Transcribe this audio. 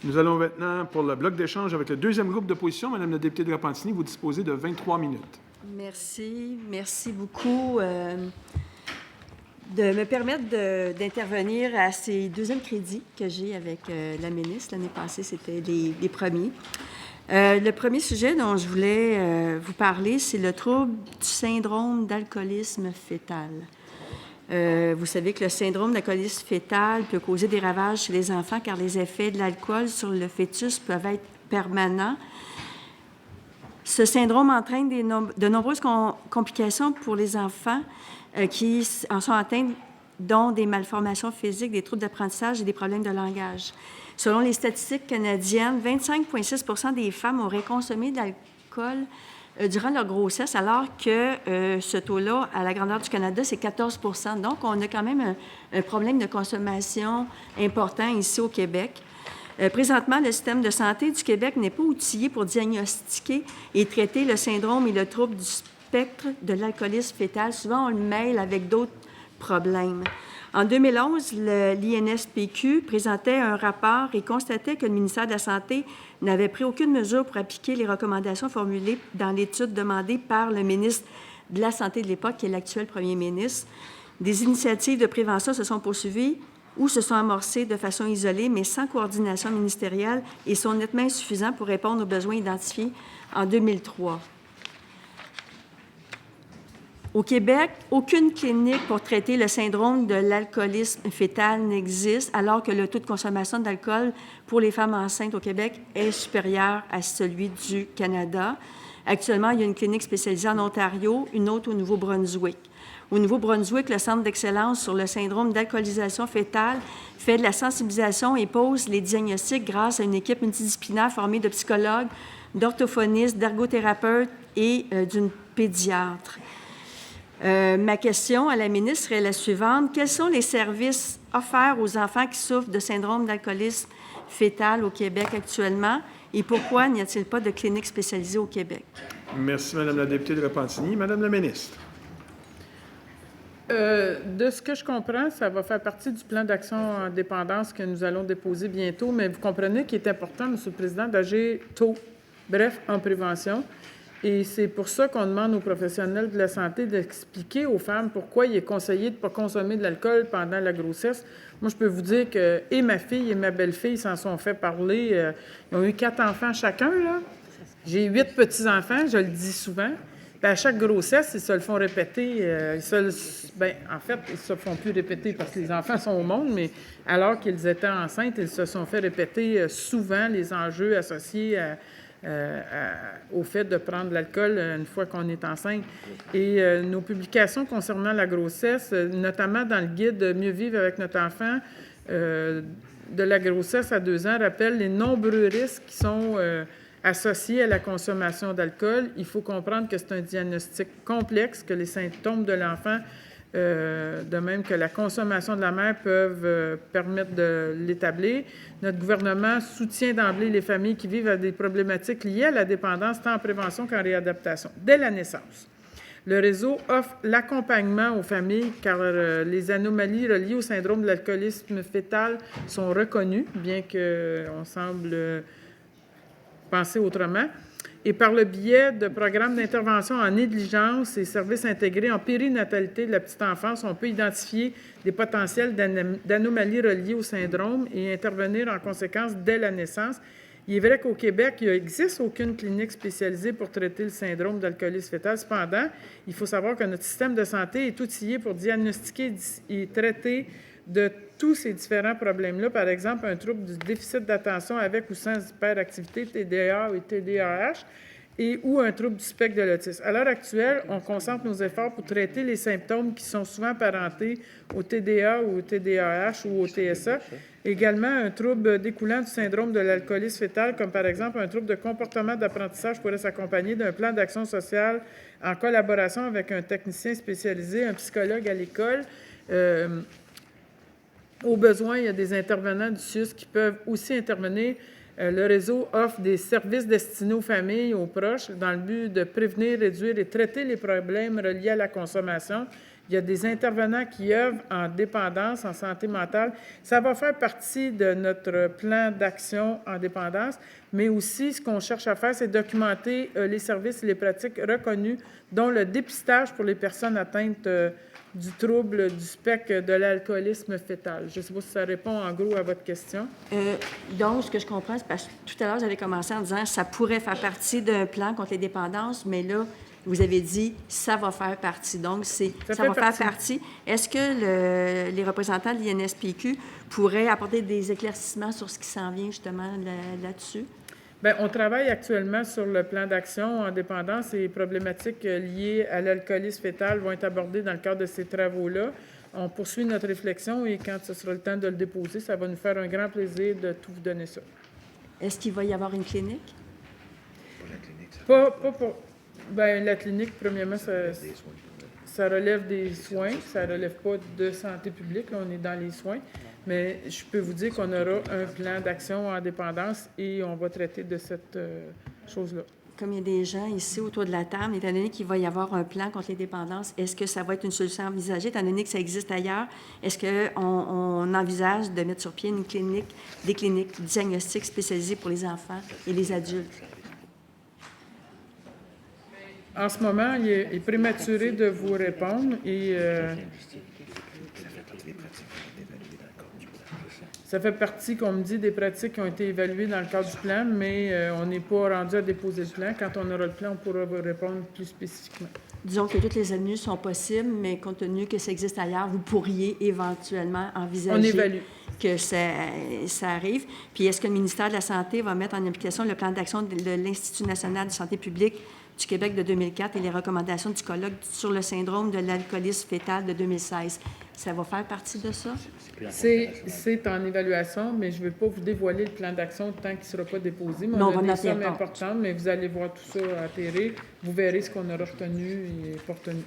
Nous allons maintenant pour le bloc d'échange avec le deuxième groupe d'opposition. Madame la députée de Repentigny, vous disposez de 23 minutes. Merci. Merci beaucoup de me permettre d'intervenir à ces deuxièmes crédits que j'ai avec la ministre. L'année passée, c'était les premiers. Le premier sujet dont je voulais vous parler, c'est le trouble du syndrome d'alcoolisme fœtal. Vous savez que le syndrome d'alcoolisme fœtal peut causer des ravages chez les enfants car les effets de l'alcool sur le fœtus peuvent être permanents. Ce syndrome entraîne de nombreuses complications pour les enfants qui en sont atteints, dont des malformations physiques, des troubles d'apprentissage et des problèmes de langage. Selon les statistiques canadiennes, 25,6 % des femmes auraient consommé de l'alcool durant leur grossesse, alors que ce taux-là, à la grandeur du Canada, c'est 14 %. Donc, on a quand même un problème de consommation important ici au Québec. Présentement, le système de santé du Québec n'est pas outillé pour diagnostiquer et traiter le syndrome et le trouble du spectre de l'alcoolisme fœtal. Souvent, on le mêle avec d'autres problèmes. En 2011, l'INSPQ présentait un rapport et constatait que le ministère de la Santé n'avait pris aucune mesure pour appliquer les recommandations formulées dans l'étude demandée par le ministre de la Santé de l'époque, qui est l'actuel premier ministre. Des initiatives de prévention se sont poursuivies ou se sont amorcées de façon isolée, mais sans coordination ministérielle et sont nettement insuffisants pour répondre aux besoins identifiés en 2003. Au Québec, aucune clinique pour traiter le syndrome de l'alcoolisme fœtal n'existe, alors que le taux de consommation d'alcool pour les femmes enceintes au Québec est supérieur à celui du Canada. Actuellement, il y a une clinique spécialisée en Ontario, une autre au Nouveau-Brunswick. Au Nouveau-Brunswick, le Centre d'excellence sur le syndrome d'alcoolisation fœtale fait de la sensibilisation et pose les diagnostics grâce à une équipe multidisciplinaire formée de psychologues, d'orthophonistes, d'ergothérapeutes et d'une pédiatre. Ma question à la ministre est la suivante. Quels sont les services offerts aux enfants qui souffrent de syndrome d'alcoolisme fœtal au Québec actuellement et pourquoi n'y a-t-il pas de clinique spécialisée au Québec? Merci, Madame la députée de Repentigny. Madame la ministre. De ce que je comprends, ça va faire partie du plan d'action en dépendance que nous allons déposer bientôt, mais vous comprenez qu'il est important, M. le Président, d'agir tôt, bref, en prévention. Et c'est pour ça qu'on demande aux professionnels de la santé d'expliquer aux femmes pourquoi il est conseillé de ne pas consommer de l'alcool pendant la grossesse. Moi, je peux vous dire que et ma fille et ma belle-fille s'en sont fait parler. Ils ont eu 4 enfants chacun, là. J'ai 8 petits-enfants, je le dis souvent. Puis à chaque grossesse, ils se le font répéter. En fait, ils se font plus répéter parce que les enfants sont au monde, mais alors qu'ils étaient enceintes, ils se sont fait répéter souvent les enjeux associés au fait de prendre de l'alcool une fois qu'on est enceinte. Et nos publications concernant la grossesse, notamment dans le guide « Mieux vivre avec notre enfant », de la grossesse à 2 ans, rappellent les nombreux risques qui sont associés à la consommation d'alcool. Il faut comprendre que c'est un diagnostic complexe, que les symptômes de l'enfant, de même que la consommation de la mère, peuvent permettre de l'établir. Notre gouvernement soutient d'emblée les familles qui vivent à des problématiques liées à la dépendance, tant en prévention qu'en réadaptation, dès la naissance. Le réseau offre l'accompagnement aux familles car les anomalies reliées au syndrome de l'alcoolisme fœtal sont reconnues, bien qu'on semble penser autrement. Et par le biais de programmes d'intervention en négligence et services intégrés en périnatalité de la petite enfance, on peut identifier des potentiels d'anomalies reliées au syndrome et intervenir en conséquence dès la naissance. Il est vrai qu'au Québec, il n'existe aucune clinique spécialisée pour traiter le syndrome d'alcoolisme fœtal. Cependant, il faut savoir que notre système de santé est outillé pour diagnostiquer et traiter de tous ces différents problèmes-là. Par exemple, un trouble du déficit d'attention avec ou sans hyperactivité, TDA et TDAH, ou un trouble du spectre de l'autisme. À l'heure actuelle, on concentre nos efforts pour traiter les symptômes qui sont souvent apparentés au TDA ou au TDAH ou au TSA. Également, un trouble découlant du syndrome de l'alcoolisme fœtal, comme par exemple un trouble de comportement d'apprentissage, pourrait s'accompagner d'un plan d'action sociale en collaboration avec un technicien spécialisé, un psychologue à l'école. Au besoin, il y a des intervenants du CIUS qui peuvent aussi intervenir. Le réseau offre des services destinés aux familles, aux proches, dans le but de prévenir, réduire et traiter les problèmes reliés à la consommation. Il y a des intervenants qui œuvrent en dépendance, en santé mentale. Ça va faire partie de notre plan d'action en dépendance, mais aussi, ce qu'on cherche à faire, c'est documenter les services et les pratiques reconnus, dont le dépistage pour les personnes atteintes du trouble du spectre de l'alcoolisme fœtal. Je ne sais pas si ça répond en gros à votre question. Donc, ce que je comprends, c'est parce que tout à l'heure, j'avais commencé en disant que ça pourrait faire partie d'un plan contre les dépendances, mais là, vous avez dit ça va faire partie. Donc, ça va faire partie. Est-ce que les représentants de l'INSPQ pourraient apporter des éclaircissements sur ce qui s'en vient justement là-dessus? Bien, on travaille actuellement sur le plan d'action en dépendance et les problématiques liées à l'alcoolisme fœtal vont être abordées dans le cadre de ces travaux-là. On poursuit notre réflexion et quand ce sera le temps de le déposer, ça va nous faire un grand plaisir de tout vous donner ça. Est-ce qu'il va y avoir une clinique? Pas pour... Bien, la clinique, premièrement, ça relève des soins, ça ne relève pas de santé publique, là, on est dans les soins. Mais je peux vous dire qu'on aura un plan d'action en dépendance et on va traiter de cette chose-là. Comme il y a des gens ici autour de la table, étant donné qu'il va y avoir un plan contre les dépendances, est-ce que ça va être une solution envisagée, étant donné que ça existe ailleurs? Est-ce qu'on envisage de mettre sur pied des cliniques diagnostiques spécialisées pour les enfants et les adultes? En ce moment, il est prématuré de vous répondre et ça fait partie, comme me dit, des pratiques qui ont été évaluées dans le cadre du plan, mais on n'est pas rendu à déposer le plan. Quand on aura le plan, on pourra vous répondre plus spécifiquement. Disons que toutes les avenues sont possibles, mais compte tenu que ça existe ailleurs, vous pourriez éventuellement envisager que ça arrive. Puis est-ce que le ministère de la Santé va mettre en application le plan d'action de l'Institut national de santé publique du Québec de 2004 et les recommandations du colloque sur le syndrome de l'alcoolisme fœtal de 2016? Ça va faire partie de ça? C'est en évaluation, mais je ne vais pas vous dévoiler le plan d'action tant qu'il ne sera pas déposé. Mais on a des sommes importantes, mais vous allez voir tout ça atterrir. Vous verrez ce qu'on aura retenu et pas retenu.